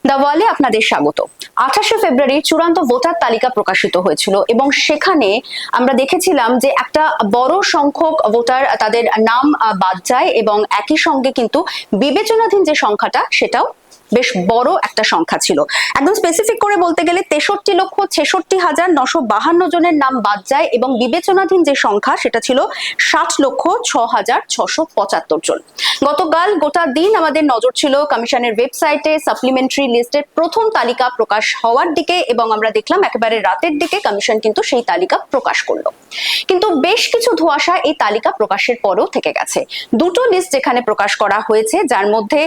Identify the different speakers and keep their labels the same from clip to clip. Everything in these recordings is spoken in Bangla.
Speaker 1: দ্য ওয়ালে আপনাদের স্বাগত। 28শে ফেব্রুয়ারি চূড়ান্ত ভোটার তালিকা প্রকাশিত হয়েছিল এবং সেখানে আমরা দেখেছিলাম যে একটা বড় সংখ্যক ভোটার তাদের নাম বাদ যায় এবং একই সঙ্গে কিন্তু বিবেচনাধীন যে সংখ্যাটা সেটাও বেশ বড় একটা সংখ্যা ছিল। একদম স্পেসিফিক করে বলতে গেলে 63,66,952 জনের নাম বাদ যায় এবং বিবেচনাধীন যে সংখ্যা সেটা ছিল 60,06,675 জন। গতকাল গোটা দিন আমাদের নজর ছিল কমিশনের ওয়েবসাইটে সাপ্লিমেন্টারি লিস্টের প্রথম তালিকা প্রকাশ হওয়ার দিকে এবং আমরা দেখলাম একেবারে রাতের দিকে কমিশন কিন্তু সেই তালিকা প্রকাশ করলো। কিন্তু বেশ কিছু ধোঁয়াশা এই তালিকা প্রকাশের পরেও থেকে গেছে। দুটো লিস্ট যেখানে প্রকাশ করা হয়েছে, যার মধ্যে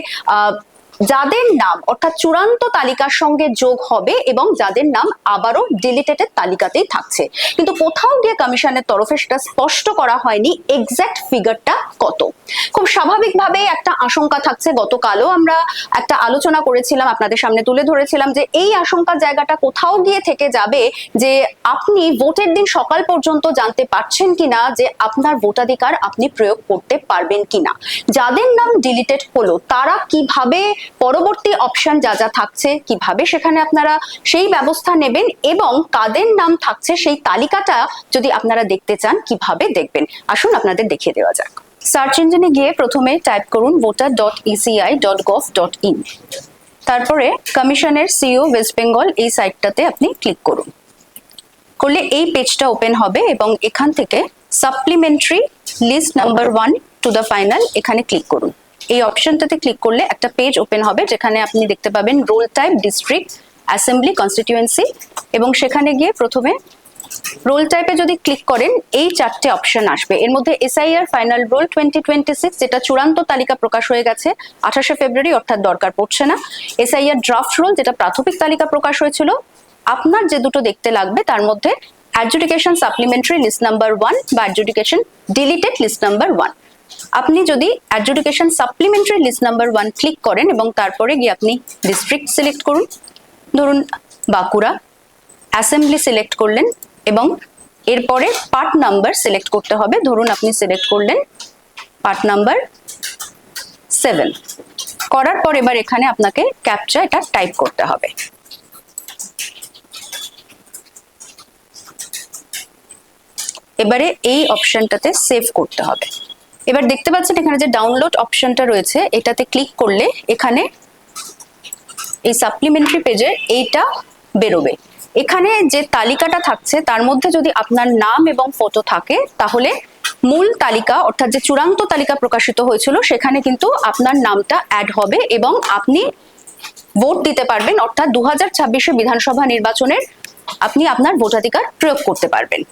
Speaker 1: যাদের নাম অর্থাৎ চূড়ান্ত তালিকার সঙ্গে যোগ হবে এবং যাদের নাম আবারও ডিলিটেড তালিকাতেই থাকছে, কিন্তু কোথাও গিয়ে কমিশনের তরফে সেটা স্পষ্ট করা হয়নি এক্সাক্ট ফিগারটা কত। খুব স্বাভাবিকভাবে একটা আশঙ্কা থাকছে। গতকালও আমরা একটা আলোচনা করেছিলাম, আপনাদের সামনে তুলে ধরেছিলাম যে এই আশঙ্কার জায়গাটা কোথাও গিয়ে থেকে যাবে যে আপনি ভোটের দিন সকাল পর্যন্ত জানতে পারছেন কিনা যে আপনার ভোটাধিকার আপনি প্রয়োগ করতে পারবেন কিনা। যাদের নাম ডিলিটেড হলো তারা কিভাবে পরবর্তী অপশন যা যা থাকছে কিভাবে সেখানে আপনারা সেই ব্যবস্থা নেবেন এবং কাদের নাম থাকছে সেই তালিকাটা যদি আপনারা দেখতে চান কিভাবে দেখবেন, আসুন আপনাদের দেখিয়ে দেওয়া যাক। সার্চ ইঞ্জিনে গিয়ে প্রথমে টাইপ করুন voter.eci.gov.in, তারপরে কমিশনের সিও ওয়েস্ট বেঙ্গল এই সাইটটাতে আপনি ক্লিক করুন। করলে এই পেজটা ওপেন হবে এবং এখান থেকে supplementary list number 1 to the final এখানে ক্লিক করুন। এই অপশনটাতে ক্লিক করলে একটা পেজ ওপেন হবে যেখানে আপনি দেখতে পাবেন role type, district, assembly, constituency এবং সেখানে গিয়ে প্রথমে রোল টাইপে যদি ক্লিক করেন এই চারটে অপশন আসবে। এর মধ্যে এসআইআর ফাইনাল রোল 2026 যেটা চূড়ান্ত তালিকা প্রকাশ হয়ে গেছে 28শে ফেব্রুয়ারি, অর্থাৎ দরকার পড়ছে না। এসআইআর ড্রাফট রোল যেটা প্রাথমিক তালিকা প্রকাশ হয়েছিল। আপনার যে দুটো দেখতে লাগবে তার মধ্যে অ্যাডজুডিকেশন সাপ্লিমেন্টারি লিস্ট নাম্বার 1 বা অ্যাডজুডিকেশন ডিলিটেড লিস্ট নাম্বার 1। আপনি যদি adjudication supplementary list number 1 click করেন এবং তারপরে গিয়ে আপনি ডিস্ট্রিক্ট সিলেক্ট করুন, ধরুন বাঁকুড়া, অ্যাসেম্বলি সিলেক্ট করলেন এবং এরপরে পার্ট নাম্বার সিলেক্ট করতে হবে, ধরুন আপনি সিলেক্ট করলেন পার্ট নাম্বার 7। করার পর এবার এখানে আপনাকে ক্যাপচা এটা টাইপ করতে হবে। এবারে এই অপশনটাতে সেভ করতে হবে। এবার দেখতে পাচ্ছেন এখানে যে ডাউনলোড অপশনটা রয়েছে এটাতে ক্লিক করলে এখানে এই সাপ্লিমেন্টারি পেজের এইটা বেরোবে। এখানে যে তালিকাটা থাকছে তার মধ্যে যদি আপনার নাম এবং ফটো থাকে তাহলে মূল তালিকা অর্থাৎ যে চূড়ান্ত তালিকা প্রকাশিত হয়েছিল সেখানে কিন্তু আপনার নামটা অ্যাড হবে এবং আপনি ভোট দিতে পারবেন, অর্থাৎ 2026 বিধানসভা নির্বাচনের আপনি আপনার ভোটাধিকার প্রয়োগ করতে পারবেন।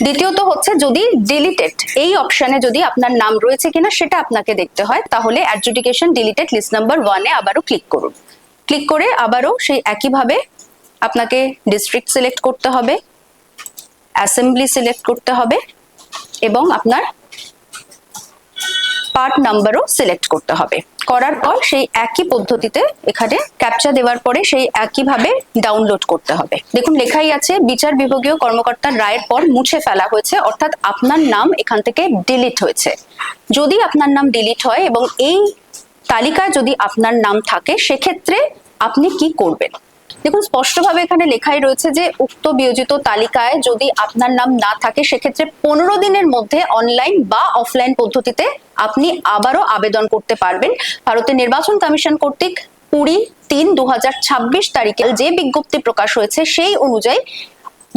Speaker 1: দ্বিতীয়ত হচ্ছে যদি ডিলিটেড এই অপশনে যদি আপনার নাম রয়েছে কিনা সেটা আপনাকে দেখতে হয়, তাহলে অ্যাডজুডিকেশন ডিলিটেড লিস্ট নাম্বার 1-এ আবারও ক্লিক করুন। ক্লিক করে আবারও সেই একইভাবে আপনাকে ডিস্ট্রিক্ট সিলেক্ট করতে হবে, অ্যাসেম্বলি সিলেক্ট করতে হবে এবং আপনার পার্ট নাম্বারও সিলেক্ট করতে হবে। করার পর সেই একই পদ্ধতিতে এখানে ক্যাপচা দেওয়ার পরে সেই একইভাবে ডাউনলোড করতে হবে। দেখুন লেখাই আছে বিচার বিভাগীয় কর্মকর্তার রায়ের পর মুছে ফেলা হয়েছে, অর্থাৎ আপনার নাম এখান থেকে ডিলিট হয়েছে। যদি আপনার নাম ডিলিট হয় এবং এই তালিকায় যদি আপনার নাম থাকে সেক্ষেত্রে আপনি কি করবেন। দেখুন স্পষ্টভাবে এখানে লেখাই রয়েছে যে উক্ত বিয়োজিত তালিকায় যদি আপনার নাম না থাকে সেক্ষেত্রে 15 দিনের মধ্যে অনলাইন বা অফলাইন পদ্ধতিতে আপনি আবারও আবেদন করতে পারবেন। ভারতের নির্বাচন কমিশন কর্তৃক 20/3/2026 তারিখে যে বিজ্ঞপ্তি প্রকাশ হয়েছে সেই অনুযায়ী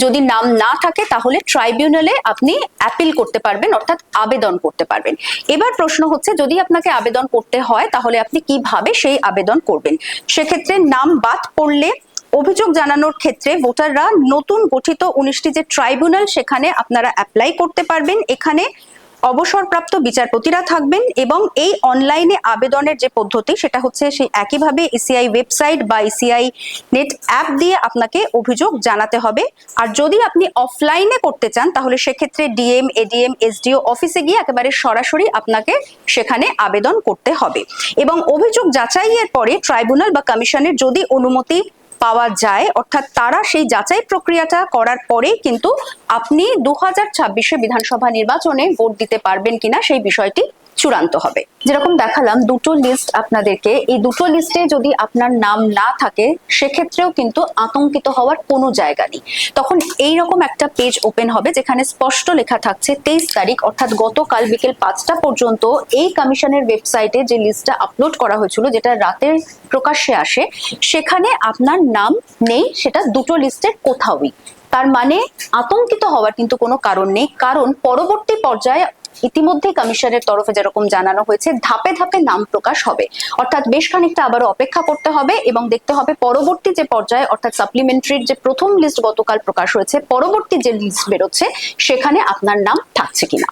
Speaker 1: যদি নাম না থাকে তাহলে ট্রাইব্যুনালে আপনি অ্যাপিল করতে পারবেন, অর্থাৎ আবেদন করতে পারবেন। এবার প্রশ্ন হচ্ছে যদি আপনাকে আবেদন করতে হয় তাহলে আপনি কিভাবে সেই আবেদন করবেন। সেক্ষেত্রে নাম বাদ পড়লে অভিযোগ জানানোর ক্ষেত্রে ভোটাররা নতুন গঠিত 19টি যে ট্রাইব্যুনাল সেখানে আপনারা অ্যাপ্লাই করতে পারবেন। এখানে অবসরপ্রাপ্ত বিচারপতিরা থাকবেন এবং এই অনলাইনে আবেদনের যে পদ্ধতি সেটা হচ্ছে সেই একইভাবে ইসিআই ওয়েবসাইট বা ইসিআই নেট অ্যাপ দিয়ে আপনাকে অভিযোগ জানাতে হবে। আর যদি আপনি অফলাইনে করতে চান তাহলে সেক্ষেত্রে ডিএম, এডিএম, এসডিও অফিসে গিয়ে একেবারে সরাসরি আপনাকে সেখানে আবেদন করতে হবে এবং অভিযোগ যাচাইয়ের পরে ট্রাইব্যুনাল বা কমিশনের যদি অনুমতি পাওয়া যায়, অর্থাৎ তারা সেই যাচাই প্রক্রিয়াটা করার পরে কিন্তু আপনি 2026 বিধানসভা নির্বাচনে ভোট দিতে পারবেন কিনা সেই বিষয়টি চূড়ান্ত হবে। যেরকম দেখালাম দুটো লিস্ট আপনাদেরকে, এই দুটো লিস্টে যদি আপনার নাম না থাকে সেক্ষেত্রেও কিন্তু আতঙ্কিত হওয়ার কোনো জায়গা নেই। তখন এইরকম একটা পেজ ওপেন হবে যেখানে স্পষ্ট লেখা থাকছে 23 তারিখ অর্থাৎ গতকাল বিকেল 5টা পর্যন্ত এই কমিশনের ওয়েবসাইটে যে লিস্টটা আপলোড করা হয়েছিল, যেটা রাতের প্রকাশ্যে আসে, সেখানে আপনার নাম নেই, সেটা দুটো লিস্টের কোথাওই। তার মানে আতঙ্কিত হওয়ার কিন্তু কোনো কারণ নেই, কারণ পরবর্তী পর্যায়ে ইতিমধ্যে কমিশনের তরফে যেরকম জানানো হয়েছে ধাপে ধাপে নাম প্রকাশ হবে, অর্থাৎ বেশ খানিকটা আবারও অপেক্ষা করতে হবে এবং দেখতে হবে পরবর্তী যে পর্যায়ে অর্থাৎ সাপ্লিমেন্টারির যে প্রথম লিস্ট গতকাল প্রকাশ হয়েছে, পরবর্তী যে লিস্ট বেরোচ্ছে সেখানে আপনার নাম থাকছে কিনা।